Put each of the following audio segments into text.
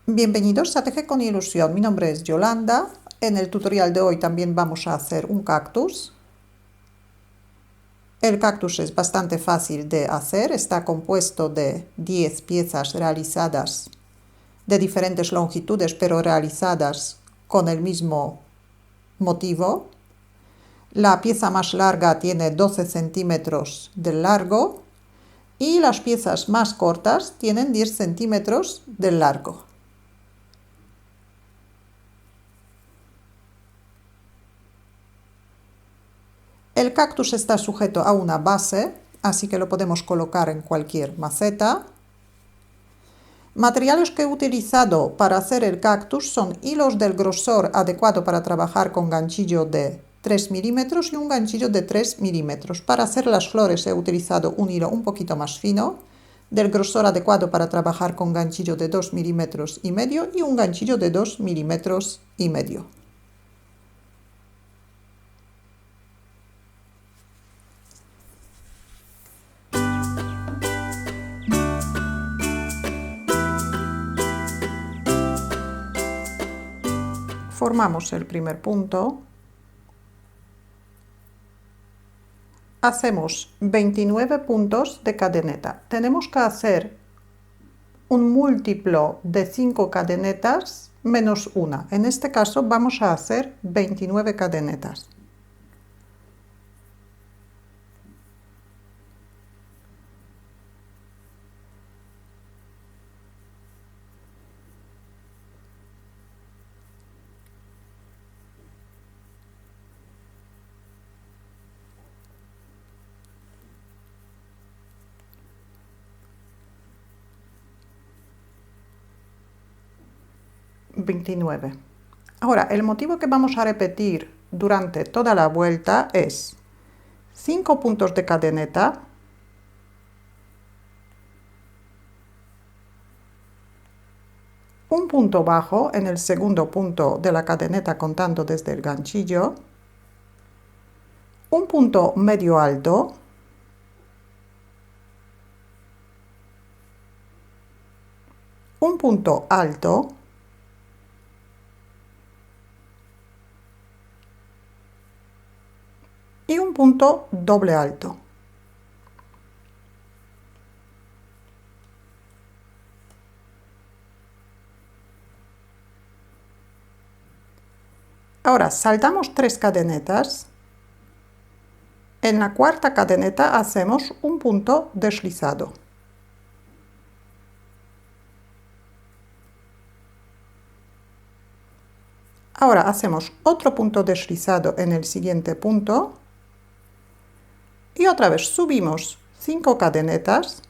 Bienvenidos a Teje con Ilusión, mi nombre es Yolanda. En el tutorial de hoy también vamos a hacer un cactus. El cactus es bastante fácil de hacer, está compuesto de 10 piezas realizadas de diferentes longitudes pero realizadas con el mismo motivo. La pieza más larga tiene 12 centímetros de largo y las piezas más cortas tienen 10 centímetros de largo. El cactus está sujeto a una base, así que lo podemos colocar en cualquier maceta. Materiales que he utilizado para hacer el cactus son hilos del grosor adecuado para trabajar con ganchillo de 3 milímetros y un ganchillo de 3 milímetros. Para hacer las flores he utilizado un hilo un poquito más fino, del grosor adecuado para trabajar con ganchillo de 2 milímetros y medio y un ganchillo de 2 milímetros y medio. Formamos el primer punto, hacemos 29 puntos de cadeneta. Tenemos que hacer un múltiplo de 5 cadenetas menos una. En este caso vamos a hacer 29 cadenetas. Ahora, el motivo que vamos a repetir durante toda la vuelta es 5 puntos de cadeneta, un punto bajo en el segundo punto de la cadeneta contando desde el ganchillo, un punto medio alto, un punto alto, y un punto doble alto. Ahora saltamos 3 cadenetas. En la cuarta cadeneta hacemos un punto deslizado. Ahora hacemos otro punto deslizado en el siguiente punto. Y otra vez subimos 5 cadenetas,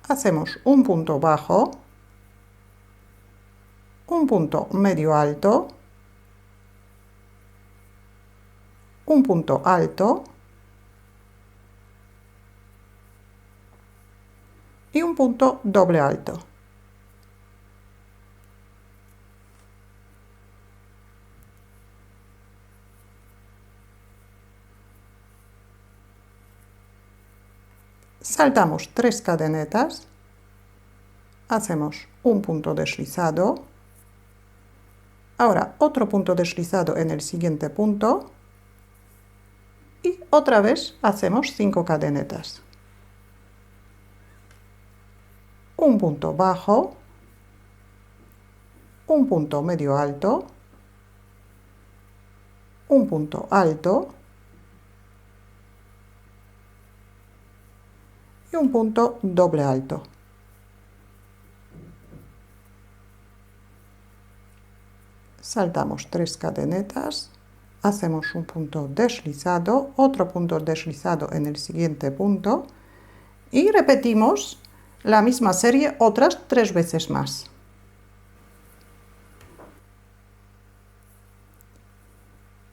hacemos un punto bajo, un punto medio alto, un punto alto y un punto doble alto. Saltamos 3 cadenetas, hacemos un punto deslizado, ahora otro punto deslizado en el siguiente punto y otra vez hacemos 5 cadenetas. Un punto bajo, un punto medio alto, un punto alto y un punto doble alto. Saltamos 3 cadenetas, hacemos un punto deslizado, otro punto deslizado en el siguiente punto y repetimos la misma serie otras 3 veces más.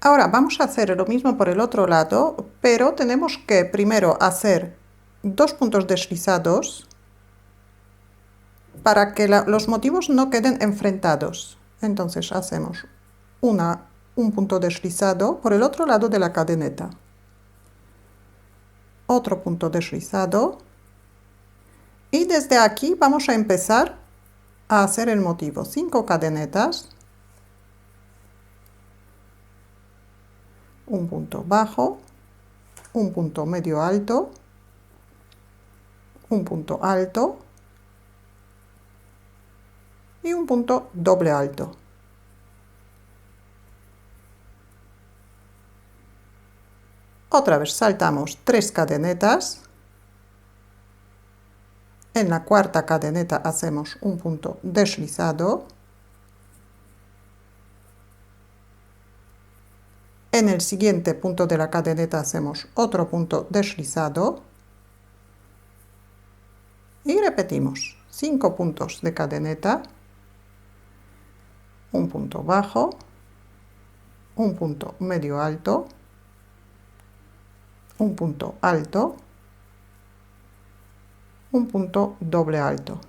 Ahora vamos a hacer lo mismo por el otro lado, pero tenemos que primero hacer 2 puntos deslizados para que los motivos no queden enfrentados. Entonces hacemos un punto deslizado por el otro lado de la cadeneta, otro punto deslizado y desde aquí vamos a empezar a hacer el motivo 5 cadenetas, un punto bajo, un punto medio alto, un punto alto y un punto doble alto. Otra vez saltamos 3 cadenetas. En la cuarta cadeneta hacemos un punto deslizado. En el siguiente punto de la cadeneta hacemos otro punto deslizado. Y repetimos 5 puntos de cadeneta, un punto bajo, un punto medio alto, un punto alto, un punto doble alto.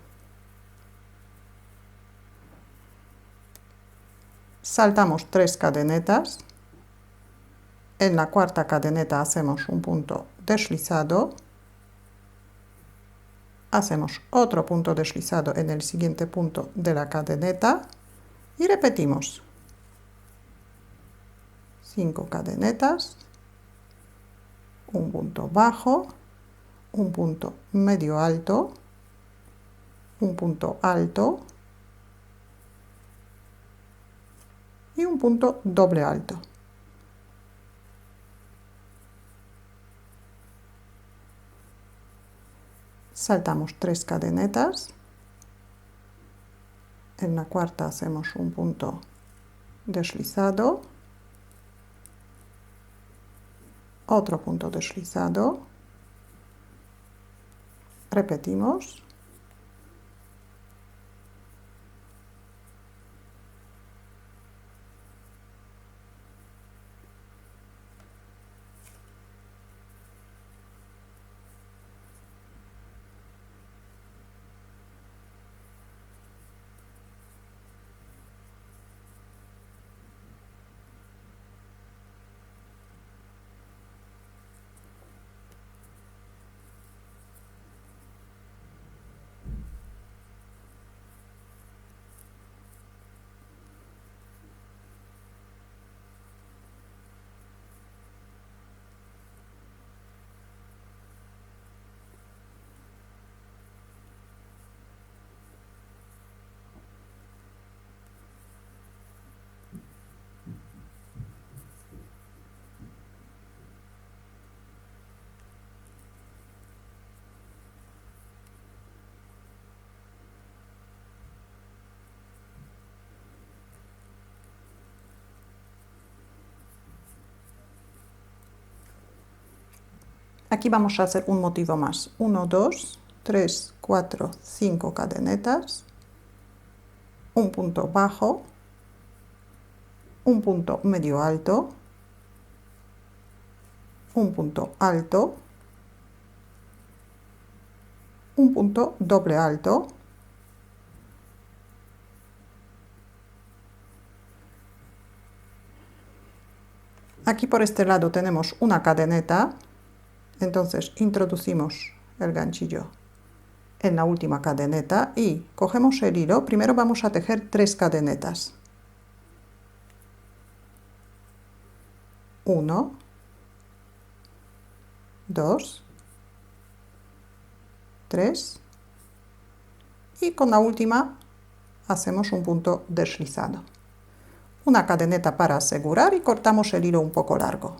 Saltamos 3 cadenetas. En la cuarta cadeneta hacemos un punto deslizado. Hacemos otro punto deslizado en el siguiente punto de la cadeneta y repetimos 5 cadenetas, un punto bajo, un punto medio alto, un punto alto y un punto doble alto. Saltamos 3 cadenetas. En la cuarta hacemos un punto deslizado, otro punto deslizado, repetimos, aquí vamos a hacer un motivo más, 1, 2, 3, 4, 5 cadenetas, un punto bajo, un punto medio alto, un punto alto, un punto doble alto, aquí por este lado tenemos una cadeneta, entonces introducimos el ganchillo en la última cadeneta y cogemos el hilo. Primero vamos a tejer 3 cadenetas. 1, 2, 3 y con la última hacemos un punto deslizado. Una cadeneta para asegurar y cortamos el hilo un poco largo.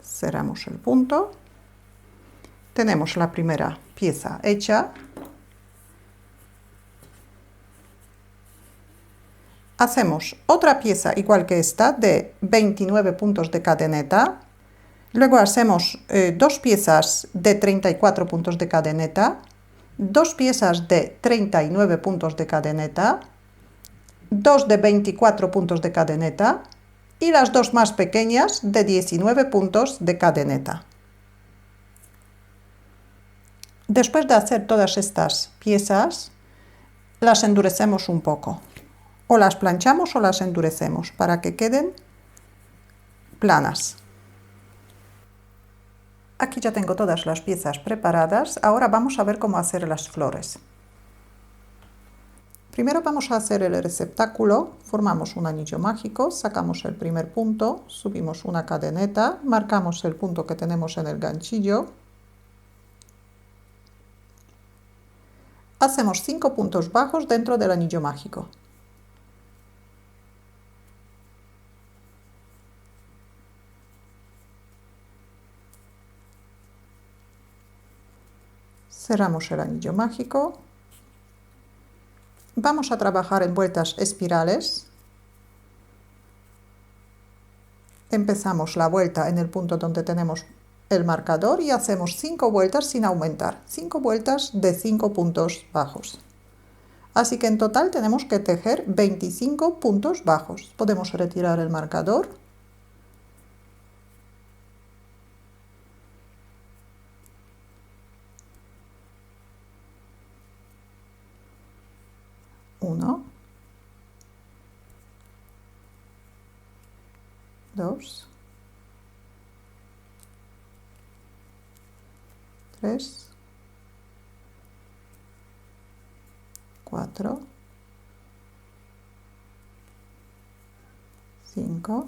Cerramos el punto. Tenemos la primera pieza hecha. Hacemos otra pieza igual que esta de 29 puntos de cadeneta. Luego hacemos 2 piezas de 34 puntos de cadeneta, 2 piezas de 39 puntos de cadeneta, 2 de 24 puntos de cadeneta y las 2 más pequeñas de 19 puntos de cadeneta. Después de hacer todas estas piezas, las endurecemos un poco. O las planchamos o las endurecemos para que queden planas. Aquí ya tengo todas las piezas preparadas. Ahora vamos a ver cómo hacer las flores. Primero vamos a hacer el receptáculo, formamos un anillo mágico, sacamos el primer punto, subimos una cadeneta, marcamos el punto que tenemos en el ganchillo, hacemos 5 puntos bajos dentro del anillo mágico. Cerramos el anillo mágico. Vamos a trabajar en vueltas espirales. Empezamos la vuelta en el punto donde tenemos el marcador y hacemos 5 vueltas sin aumentar. 5 vueltas de 5 puntos bajos. Así que en total tenemos que tejer 25 puntos bajos. Podemos retirar el marcador. Uno, dos, tres, cuatro, cinco,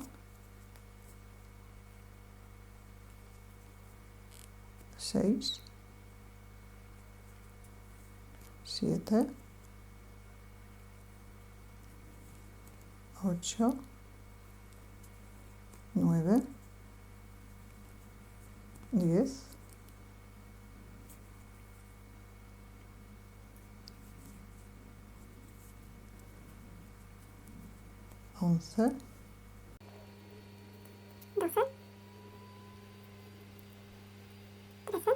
seis, siete, 8, 9, 10, 11, 12, 13,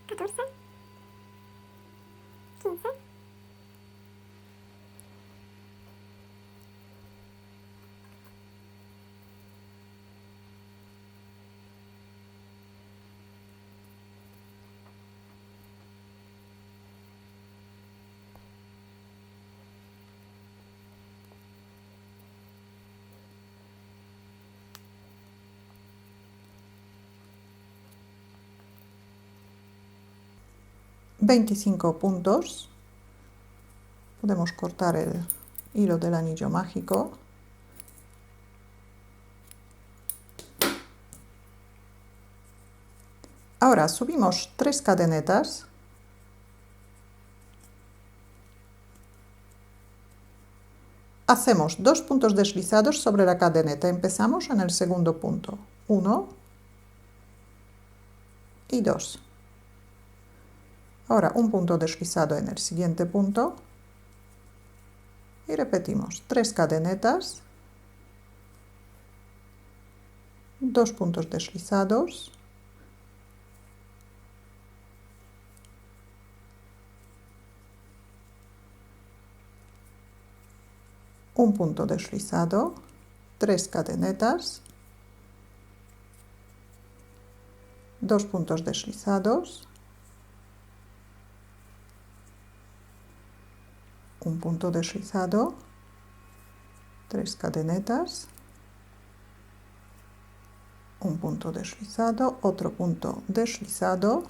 14, 15, 25 puntos. Podemos cortar el hilo del anillo mágico. Ahora subimos 3 cadenetas. Hacemos 2 puntos deslizados sobre la cadeneta. Empezamos en el segundo punto. 1 y 2. Ahora un punto deslizado en el siguiente punto. Y repetimos 3 cadenetas. 2 puntos deslizados. Un punto deslizado, 3 cadenetas, 2 puntos deslizados, un punto deslizado, 3 cadenetas, un punto deslizado, otro punto deslizado,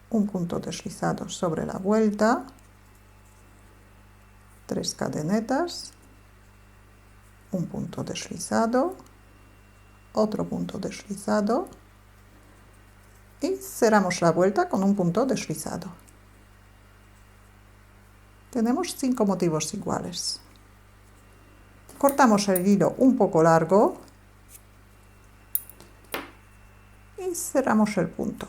un punto deslizado sobre la vuelta, 3 cadenetas, un punto deslizado, otro punto deslizado y cerramos la vuelta con un punto deslizado. Tenemos 5 motivos iguales. Cortamos el hilo un poco largo y cerramos el punto.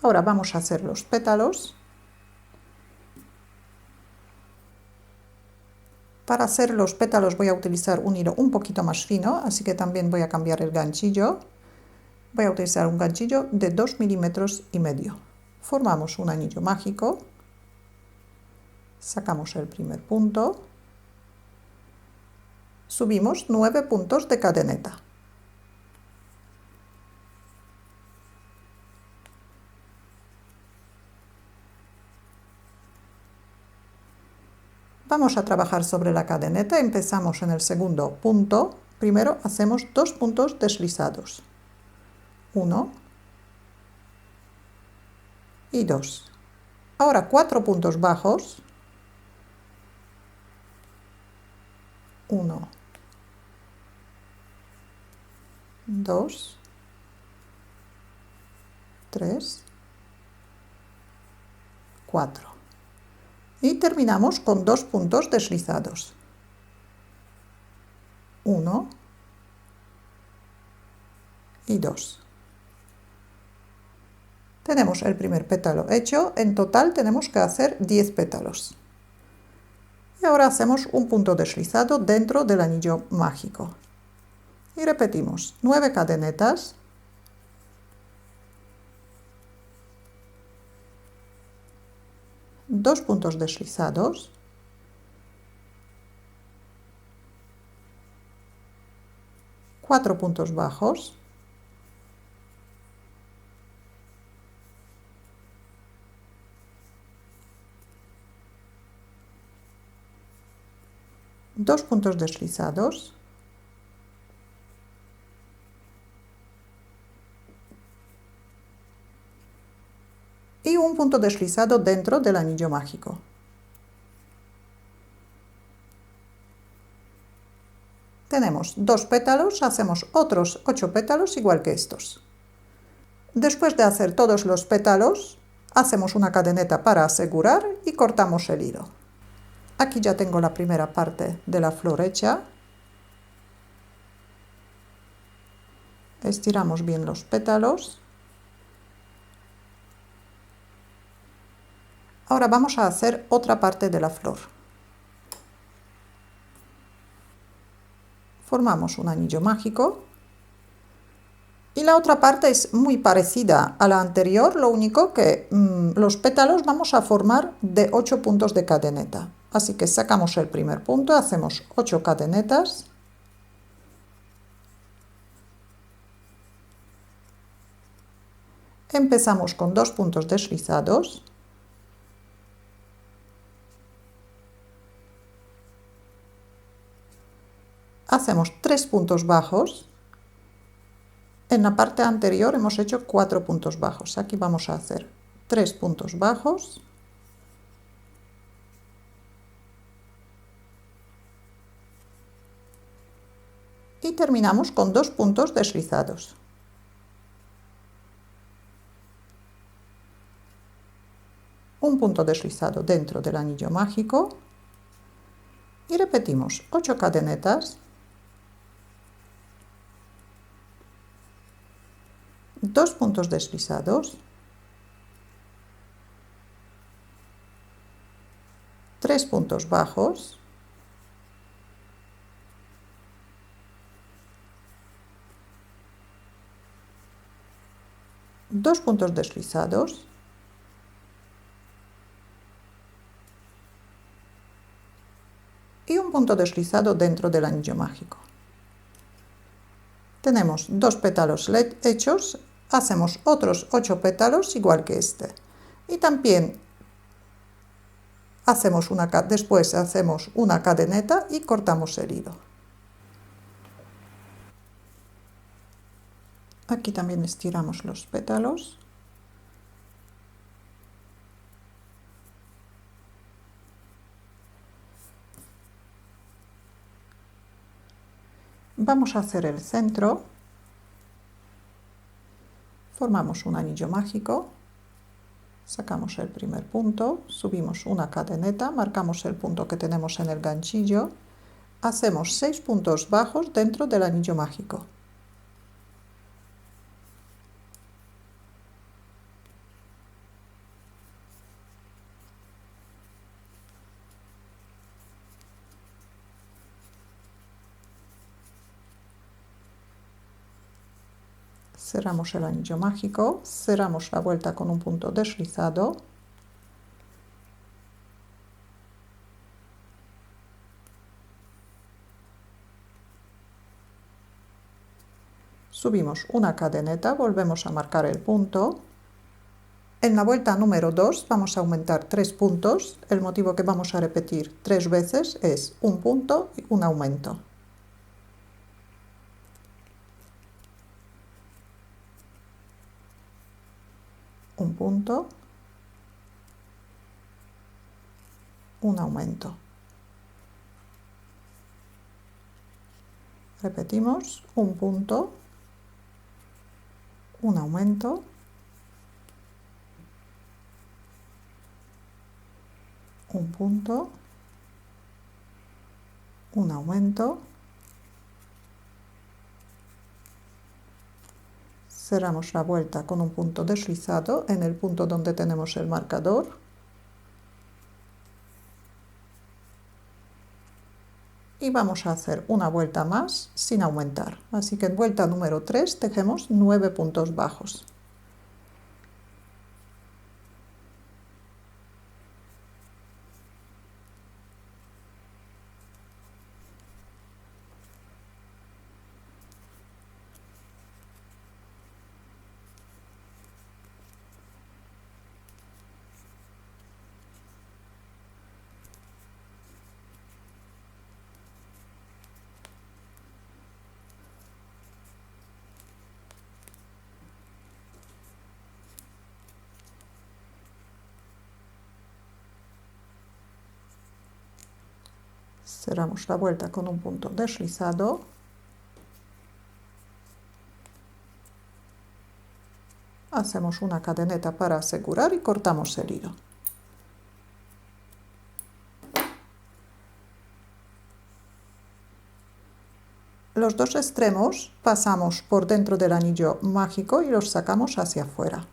Ahora vamos a hacer los pétalos. Para hacer los pétalos voy a utilizar un hilo un poquito más fino, así que también voy a cambiar el ganchillo. Voy a utilizar un ganchillo de 2,5 milímetros. Formamos un anillo mágico. Sacamos el primer punto. Subimos 9 puntos de cadeneta. Vamos a trabajar sobre la cadeneta. Empezamos en el segundo punto. Primero hacemos 2 puntos deslizados. 1 y 2. Ahora 4 puntos bajos. 1, 2, 3, 4. Y terminamos con 2 puntos deslizados. 1 y 2. Tenemos el primer pétalo hecho. En total tenemos que hacer 10 pétalos. Y ahora hacemos un punto deslizado dentro del anillo mágico. Y repetimos 9 cadenetas. 2 puntos deslizados. 4 puntos bajos. 2 puntos deslizados. Y un punto deslizado dentro del anillo mágico. Tenemos 2 pétalos, hacemos otros 8 pétalos igual que estos. Después de hacer todos los pétalos, hacemos una cadeneta para asegurar y cortamos el hilo. Aquí ya tengo la primera parte de la flor hecha. Estiramos bien los pétalos. Ahora vamos a hacer otra parte de la flor. Formamos un anillo mágico. Y la otra parte es muy parecida a la anterior, lo único que los pétalos vamos a formar de 8 puntos de cadeneta. Así que sacamos el primer punto, hacemos 8 cadenetas. Empezamos con 2 puntos deslizados. Hacemos 3 puntos bajos. En la parte anterior hemos hecho 4 puntos bajos. Aquí vamos a hacer 3 puntos bajos. Y terminamos con 2 puntos deslizados. Un punto deslizado dentro del anillo mágico. Y repetimos 8 cadenetas. 2 puntos deslizados, 3 puntos bajos, dos puntos deslizados, y un punto deslizado dentro del anillo mágico. Tenemos 2 pétalos hechos, hacemos otros 8 pétalos igual que este. Y también después hacemos una cadeneta y cortamos el hilo. Aquí también estiramos los pétalos. Vamos a hacer el centro. Formamos un anillo mágico. Sacamos el primer punto, subimos una cadeneta, marcamos el punto que tenemos en el ganchillo, hacemos 6 puntos bajos dentro del anillo mágico. Cerramos el anillo mágico, cerramos la vuelta con un punto deslizado. Subimos una cadeneta, volvemos a marcar el punto. En la vuelta número 2 vamos a aumentar 3 puntos. El motivo que vamos a repetir 3 veces es un punto y un aumento. Un punto, un aumento. Repetimos, un punto, un aumento, un punto, un aumento. Cerramos la vuelta con un punto deslizado en el punto donde tenemos el marcador. Y vamos a hacer una vuelta más sin aumentar. Así que en vuelta número 3 tejemos 9 puntos bajos. Cerramos la vuelta con un punto deslizado. Hacemos una cadeneta para asegurar y cortamos el hilo. Los dos extremos pasamos por dentro del anillo mágico y los sacamos hacia afuera.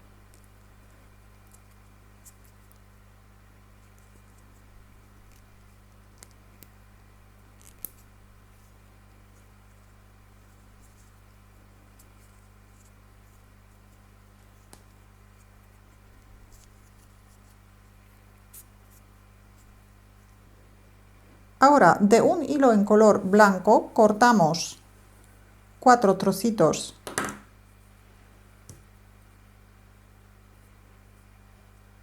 Ahora, de un hilo en color blanco, cortamos 4 trocitos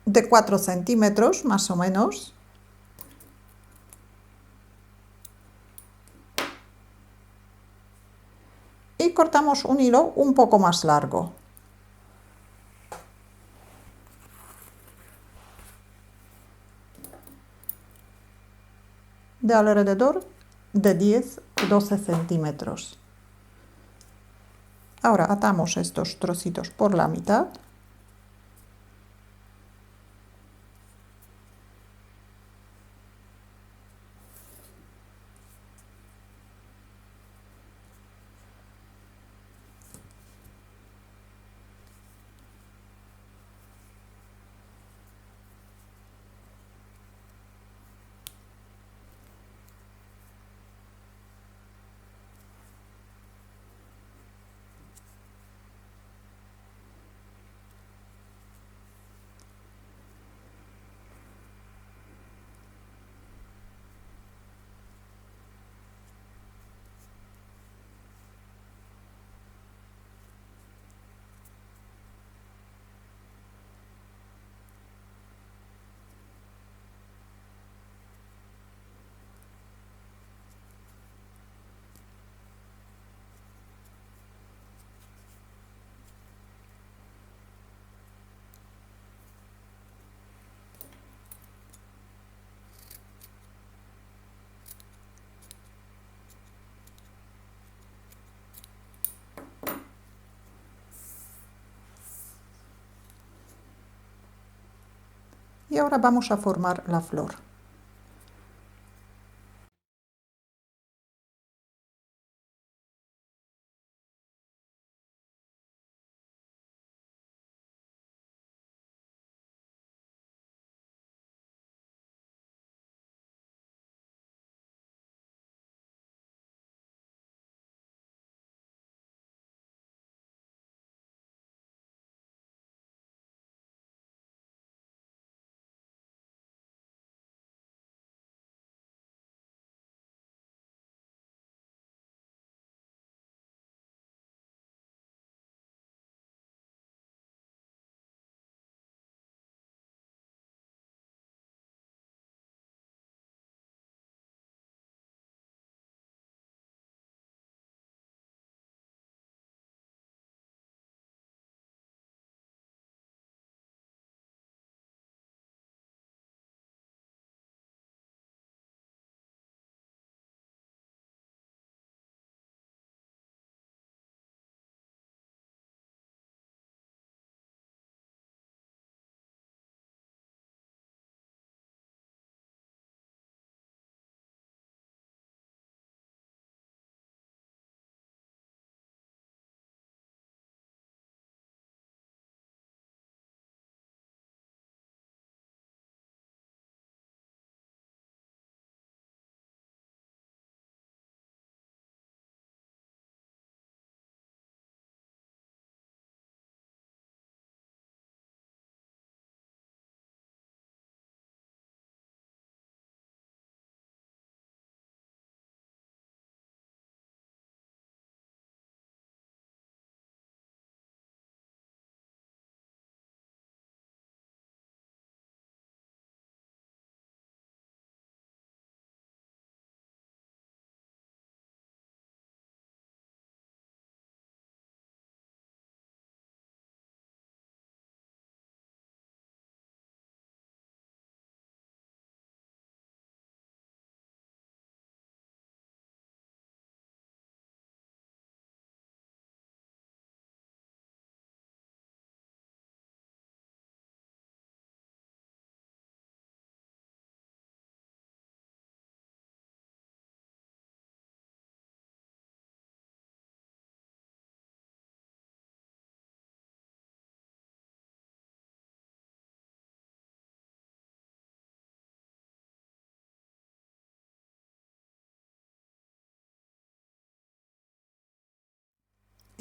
de 4 centímetros, más o menos. Y cortamos un hilo un poco más largo. De alrededor de 10-12 centímetros. Ahora atamos estos trocitos por la mitad. Y ahora vamos a formar la flor.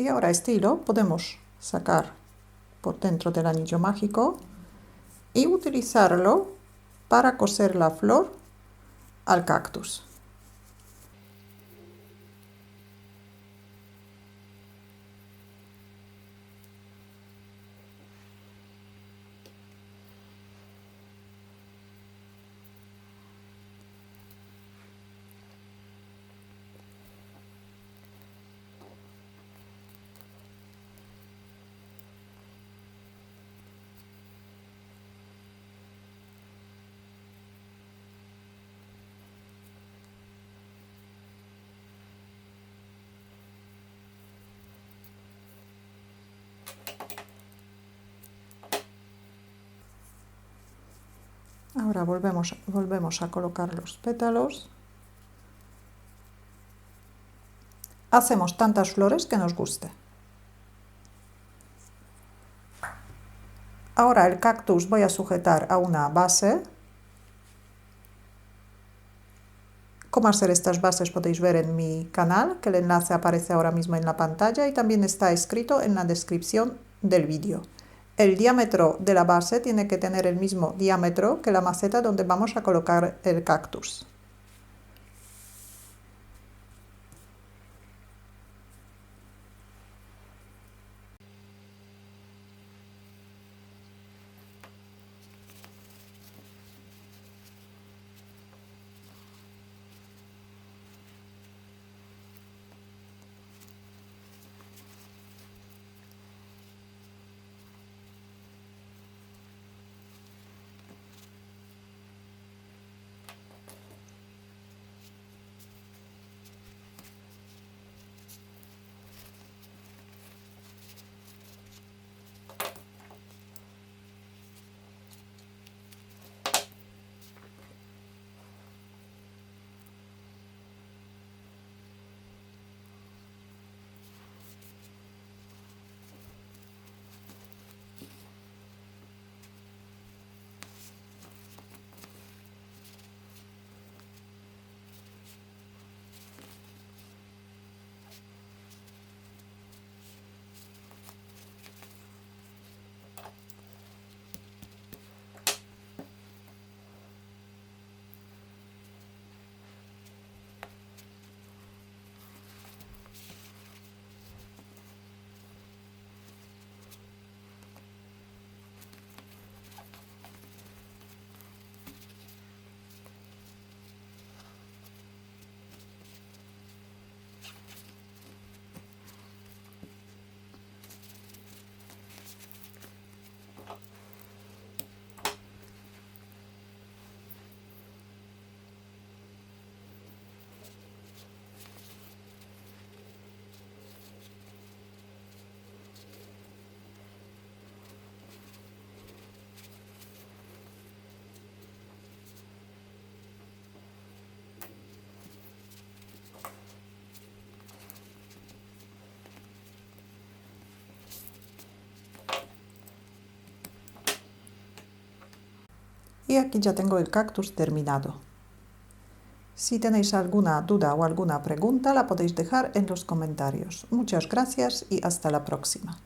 Y ahora este hilo podemos sacar por dentro del anillo mágico y utilizarlo para coser la flor al cactus. Ahora volvemos a colocar los pétalos. Hacemos tantas flores que nos guste. Ahora el cactus voy a sujetar a una base. Cómo hacer estas bases podéis ver en mi canal, que el enlace aparece ahora mismo en la pantalla y también está escrito en la descripción del vídeo. El diámetro de la base tiene que tener el mismo diámetro que la maceta donde vamos a colocar el cactus. Y aquí ya tengo el cactus terminado. Si tenéis alguna duda o alguna pregunta, la podéis dejar en los comentarios. Muchas gracias y hasta la próxima.